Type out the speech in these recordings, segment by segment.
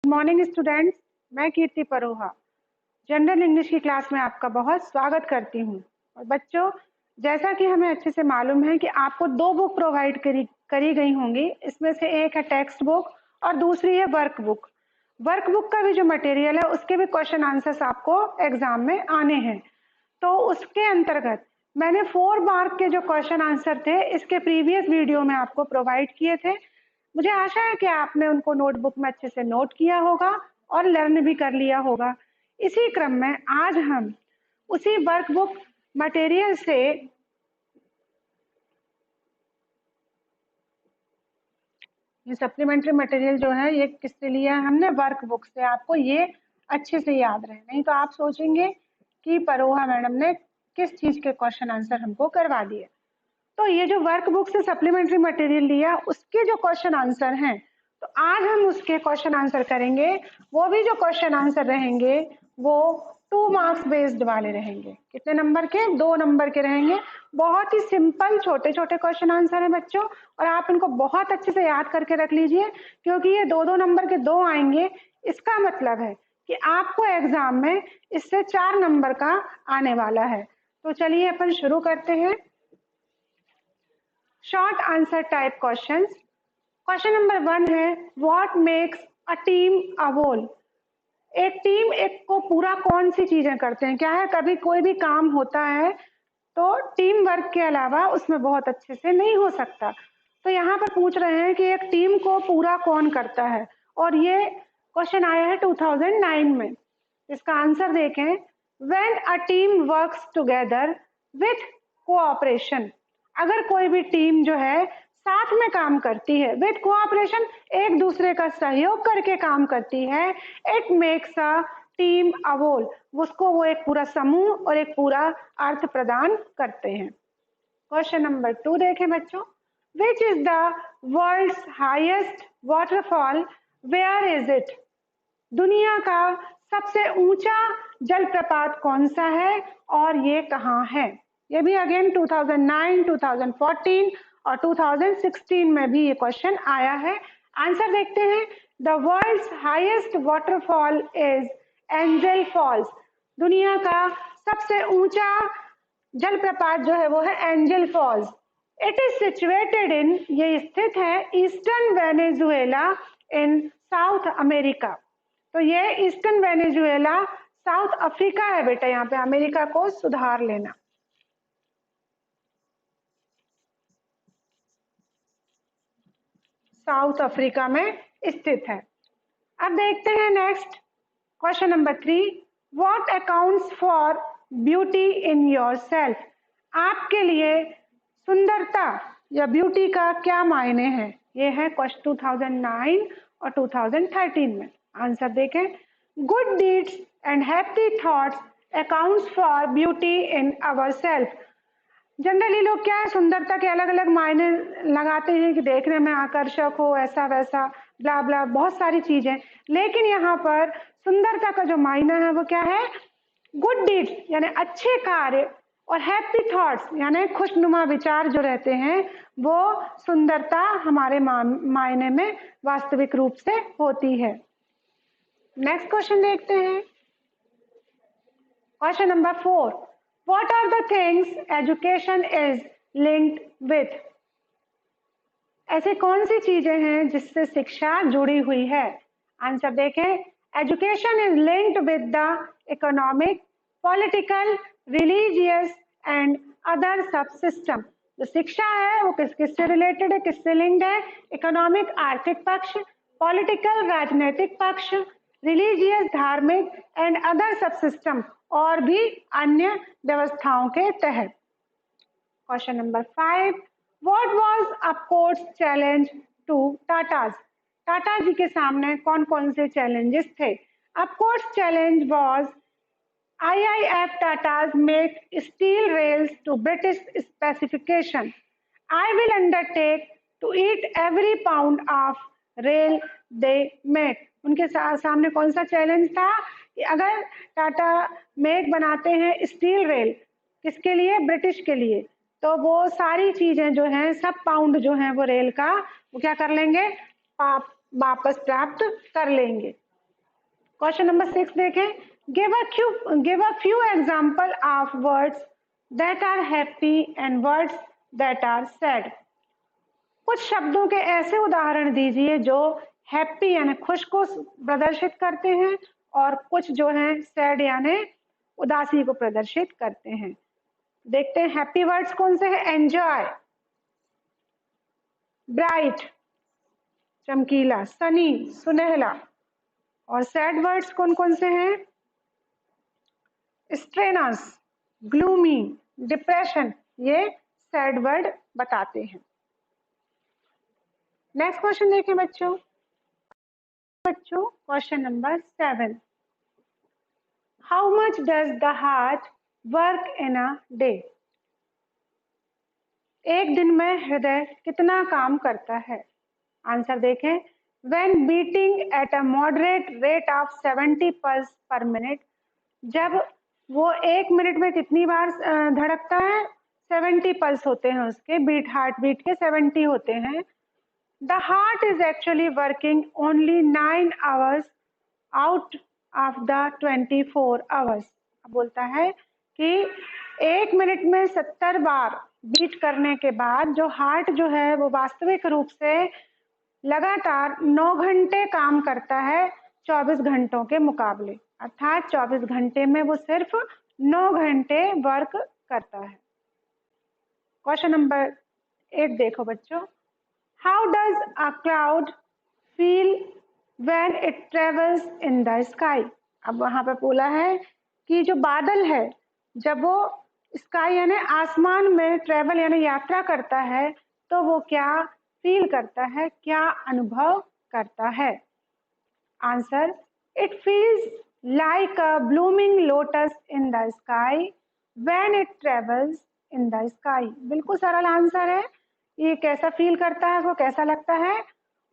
Morning students, मैं कीर्ति Paroha general English की class में आपका बहुत स्वागत करती हूँ। और बच्चों, जैसा कि हमें अच्छे से मालूम है कि आपको दो बुक प्रोवाइड करी गई होंगी। इसमें से एक है टेक्स्ट बुक और दूसरी है वर्क बुक। वर्क बुक का भी जो मटेरियल है उसके भी क्वेश्चन आंसर्स आपको एग्जाम में आने हैं। तो उसके अंतर्गत मैंने 4 मार्क के जो क्वेश्चन आंसर थे इसके प्रीवियस वीडियो में आपको प्रोवाइड किए थे। मुझे आशा है कि आपने उनको नोटबुक में अच्छे से नोट किया होगा और लर्न भी कर लिया होगा। इसी क्रम में आज हम उसी वर्कबुक मटेरियल से ये सप्लीमेंट्री मटेरियल जो है ये किससे लिया है हमने? वर्कबुक से। आपको ये अच्छे से याद रहे, नहीं तो आप सोचेंगे कि परोहा मैडम ने किस चीज के क्वेश्चन आंसर हमको करवा दिए। तो ये जो वर्कबुक से सप्लीमेंट्री मटेरियल लिया उसके जो क्वेश्चन आंसर हैं, तो आज हम उसके क्वेश्चन आंसर करेंगे। वो भी जो क्वेश्चन आंसर रहेंगे वो 2 मार्क्स बेस्ड वाले रहेंगे। कितने नंबर के? 2 नंबर के रहेंगे। बहुत ही सिंपल छोटे छोटे क्वेश्चन आंसर है बच्चों, और आप इनको बहुत अच्छे से याद करके रख लीजिए, क्योंकि ये 2-2 नंबर के 2 आएंगे। इसका मतलब है कि आपको एग्जाम में इससे 4 नंबर का आने वाला है। तो चलिए अपन शुरू करते हैं। Short answer type questions. Question number 1 है, what makes a team a whole? एक टीम एक को पूरा कौन सी चीजें करते हैं? क्या है, कभी कोई भी काम होता है तो टीम वर्क के अलावा उसमें बहुत अच्छे से नहीं हो सकता। तो यहाँ पर पूछ रहे हैं कि एक टीम को पूरा कौन करता है, और ये क्वेश्चन आया है 2009 में। इसका आंसर देखें, when a team works together with cooperation. अगर कोई भी टीम जो है साथ में काम करती है, विथ कोऑपरेशन, एक दूसरे का सहयोग करके काम करती है, it makes a team a whole, उसको वो एक पूरा समूह और एक पूरा अर्थ प्रदान करते हैं। क्वेश्चन नंबर 2 देखें बच्चों, which is the world's highest waterfall, where is it? दुनिया का सबसे ऊंचा जलप्रपात कौन सा है और ये कहाँ है? ये भी अगेन 2009, 2014 और 2016 में भी ये क्वेश्चन आया है। आंसर देखते हैं। The world's highest waterfall is Angel Falls. दुनिया का सबसे ऊंचा जलप्रपात जो है वो है Angel Falls. It is situated in, ये स्थित है eastern Venezuela in South America. तो ये ईस्टर्न वेनेजुएला साउथ अफ्रीका है बेटा, यहाँ पे अमेरिका को सुधार लेना। साउथ अफ्रीका में स्थित है। अब देखते हैं next question number 3, what accounts for beauty in yourself? आपके लिए सुंदरता या ब्यूटी का क्या मायने हैं? ये है क्वेश्चन 2009 और 2013 में। आंसर देखें, good deeds and happy thoughts accounts for beauty in our self. Generally लोग क्या है, सुंदरता के अलग अलग मायने लगाते हैं कि देखने में आकर्षक हो, ऐसा वैसा, ब्ला ब्ला, बहुत सारी चीजें। लेकिन यहाँ पर सुंदरता का जो मायना है वो क्या है? गुड डीड्स यानी अच्छे कार्य, और हैप्पी थॉट्स यानी खुशनुमा विचार जो रहते हैं, वो सुंदरता हमारे मायने में वास्तविक रूप से होती है। नेक्स्ट क्वेश्चन देखते हैं। Question number 4, what are the things education is linked with? ऐसे कौन सी चीजें हैं जिससे शिक्षा जुड़ी हुई है? आंसर देखें, education is linked with the economic, political, religious and other सब सिस्टम। जो शिक्षा है वो किससे रिलेटेड है, किससे लिंक्ड है? इकोनॉमिक आर्थिक पक्ष, पॉलिटिकल राजनीतिक पक्ष, रिलीजियस धार्मिक, एंड अदर सब सिस्टम और भी अन्य व्यवस्थाओं के तहत। Question number 5, what was a course challenge to Tata's? Tata ji के सामने कौन कौन से चैलेंजेस थे? A course challenge was IIF Tata's make steel rails to British specification. I will undertake to eat every pound of rail they make. उनके सामने कौन सा चैलेंज था कि अगर टाटा मेक बनाते हैं स्टील रेल, किसके लिए? ब्रिटिश के लिए, तो वो सारी चीजें जो हैं, सब पाउंड जो हैं वो रेल का, वो क्या कर लेंगे? वापस प्राप्त कर लेंगे। क्वेश्चन नंबर 6 देखें, give a few example of words that are happy and words that are sad. कुछ शब्दों के ऐसे उदाहरण दीजिए जो हैप्पी यानी खुश को प्रदर्शित करते हैं और कुछ जो है सैड यानी उदासी को प्रदर्शित करते हैं। देखते हैं हैप्पी वर्ड्स कौन से हैं। एंजॉय, ब्राइट चमकीला, सनी सुनहला। और सैड वर्ड्स कौन कौन से हैं। स्ट्रेनस, ग्लूमी, डिप्रेशन, ये सैड वर्ड बताते हैं। नेक्स्ट क्वेश्चन देखें बच्चों। Question number 7, how much does the heart work in a day. एक दिन में हृदय कितना काम करता है। आंसर देखें, when beating at a moderate rate of 70 pulse पर मिनट। जब वो 1 मिनट में कितनी बार धड़कता है। 70 पल्स होते हैं उसके, बीट हार्ट बीट के 70 होते हैं। The heart is actually working only 9 hours out of the 24 hours. बोलता है कि 1 मिनट में 70 बार बीट करने के बाद जो हार्ट जो है वो वास्तविक रूप से लगातार 9 घंटे काम करता है 24 घंटों के मुकाबले। अर्थात 24 घंटे में वो सिर्फ 9 घंटे वर्क करता है। क्वेश्चन नंबर 8 देखो बच्चों, how does a cloud feel when it travels in the sky. अब वहां पर बोला है कि जो बादल है जब वो स्काई यानी आसमान में ट्रेवल यानी यात्रा करता है तो वो क्या फील करता है, क्या अनुभव करता है। Answer, it feels like a blooming lotus in the sky when it travels in the sky. बिल्कुल सरल आंसर है। ये कैसा फील करता है, वो कैसा लगता है।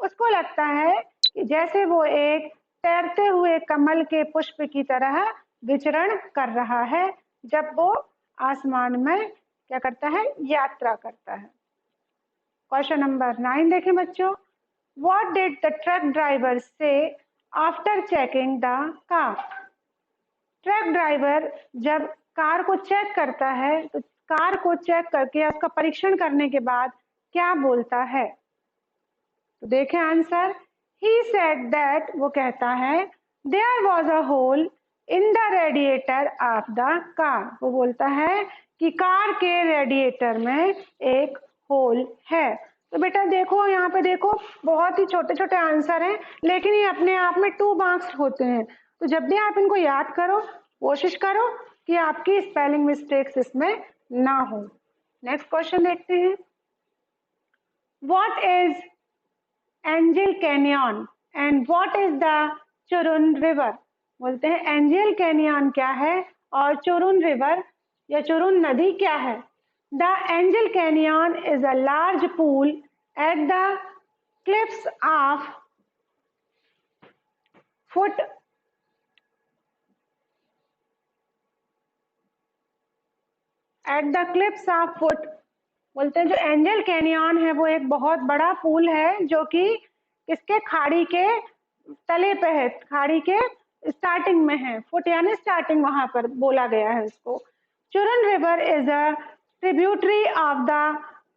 उसको लगता है कि जैसे वो एक तैरते हुए कमल के पुष्प की तरह विचरण कर रहा है जब वो आसमान में क्या करता है, यात्रा करता है। क्वेश्चन नंबर 9 देखें बच्चों, what did the truck driver say after checking the car. Truck driver जब कार को चेक करता है तो कार को चेक करके उसका परीक्षण करने के बाद क्या बोलता है। तो देखें आंसर, ही सेड दैट, वो कहता है, there was a hole in the radiator of the car. वो बोलता है कि कार के रेडिएटर में एक होल है। तो बेटा देखो यहाँ पे देखो बहुत ही छोटे छोटे आंसर हैं लेकिन ये अपने आप में 2 मार्क्स होते हैं। तो जब भी आप इनको याद करो कोशिश करो कि आपकी स्पेलिंग मिस्टेक्स इसमें ना हो। नेक्स्ट क्वेश्चन देखते हैं, what is angel canyon and what is the Churun river. बोलते हैं एंजल कैनियन क्या है और चुरुन रिवर या चुरुन नदी क्या है। The angel canyon is a large pool at the cliffs of foot at the cliffs of foot. बोलते हैं जो एंजल कैनियन है वो एक बहुत बड़ा पूल है जो कि किसके, खाड़ी के तले पे है, खाड़ी के स्टार्टिंग में है। फुट यानी स्टार्टिंग वहां पर बोला गया है उसको। Churun river is a tributary of the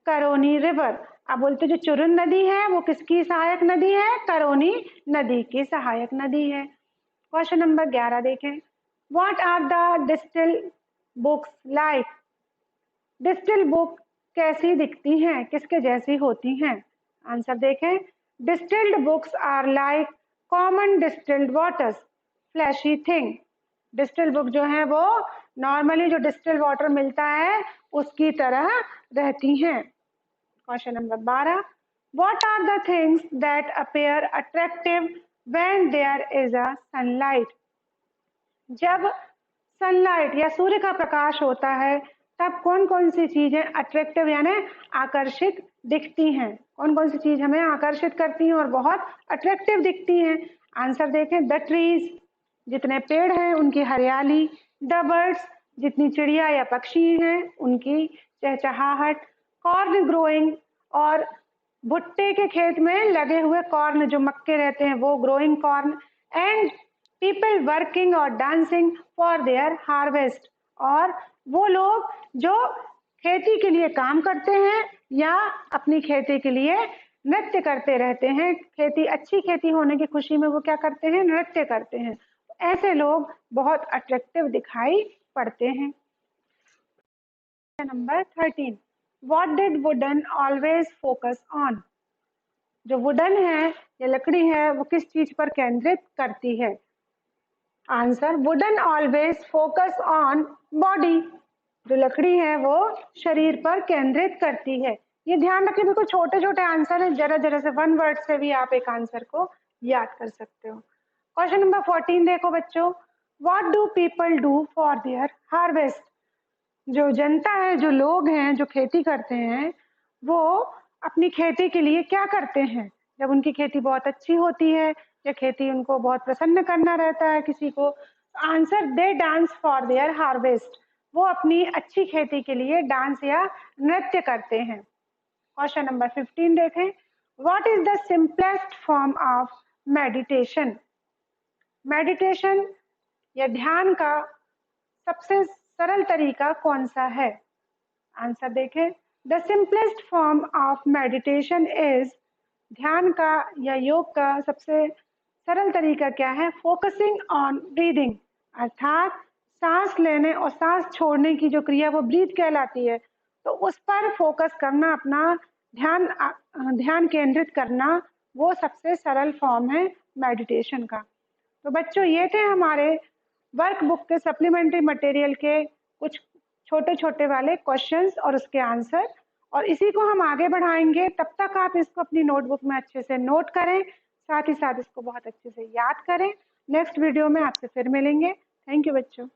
Caroni river. अब बोलते जो चुरन नदी है वो किसकी सहायक नदी है, करोनी नदी की सहायक नदी है। क्वेश्चन नंबर 11 देखें, what are the distil books like. Distil book कैसी दिखती हैं, किसके जैसी होती हैं। आंसर देखें, distilled books are like common distilled waters flashy thing. Distil book जो है वो नॉर्मली जो डिस्टिल वाटर मिलता है उसकी तरह रहती हैं। Question number 12, what are the things that appear attractive when there is a sunlight. जब सनलाइट या सूर्य का प्रकाश होता है तब कौन कौन सी चीजें अट्रैक्टिव यानी आकर्षित दिखती हैं, कौन कौन सी चीज हमें आकर्षित करती हैं और बहुत अट्रैक्टिव दिखती हैं। आंसर देखें, द ट्रीज जितने पेड़ हैं उनकी हरियाली, द बर्ड्स जितनी चिड़िया या पक्षी हैं उनकी चहचहाहट, कॉर्न ग्रोइंग और भुट्टे के खेत में लगे हुए कॉर्न जो मक्के रहते हैं वो growing corn, and people working और डांसिंग फॉर देयर हार्वेस्ट, और वो लोग जो खेती के लिए काम करते हैं या अपनी खेती के लिए नृत्य करते रहते हैं। खेती, अच्छी खेती होने की खुशी में वो क्या करते हैं, नृत्य करते हैं। ऐसे लोग बहुत अट्रैक्टिव दिखाई पड़ते हैं। Number 13, what did wooden always focus on? जो वुडन है या लकड़ी है वो किस चीज पर केंद्रित करती है? Answer, wooden always focus on body. जो लकड़ी है वो शरीर पर केंद्रित करती है। ये ध्यान रखिए, बिल्कुल छोटे छोटे आंसर है, जरा जरा से 1 वर्ड से भी आप एक आंसर को याद कर सकते हो। क्वेश्चन नंबर 14 देखो बच्चों, what do people do for their harvest? जो जनता है, जो लोग हैं, जो खेती करते हैं, वो अपनी खेती के लिए क्या करते हैं जब उनकी खेती बहुत अच्छी होती है या खेती उनको बहुत प्रसन्न करना रहता है किसी को? Answer, they dance for their harvest. वो अपनी अच्छी खेती के लिए डांस या नृत्य करते हैं। क्वेश्चन नंबर 15 देखें, what is the simplest form of meditation? Meditation या ध्यान का सबसे सरल तरीका कौन सा है? आंसर देखें, the simplest form of meditation is, ध्यान का या योग का सबसे सरल तरीका क्या है? फोकसिंग ऑन ब्रीदिंग, अर्थात सांस लेने और सांस छोड़ने की जो क्रिया वो ब्रीथ कहलाती है, तो उस पर फोकस करना, अपना ध्यान केंद्रित करना, वो सबसे सरल फॉर्म है मेडिटेशन का। तो बच्चों, ये थे हमारे वर्कबुक के सप्लीमेंट्री मटेरियल के कुछ छोटे छोटे वाले क्वेश्चंस और उसके आंसर, और इसी को हम आगे बढ़ाएंगे। तब तक आप इसको अपनी नोटबुक में अच्छे से नोट करें, साथ ही साथ इसको बहुत अच्छे से याद करें। नेक्स्ट वीडियो में आपसे फिर मिलेंगे। थैंक यू बच्चों।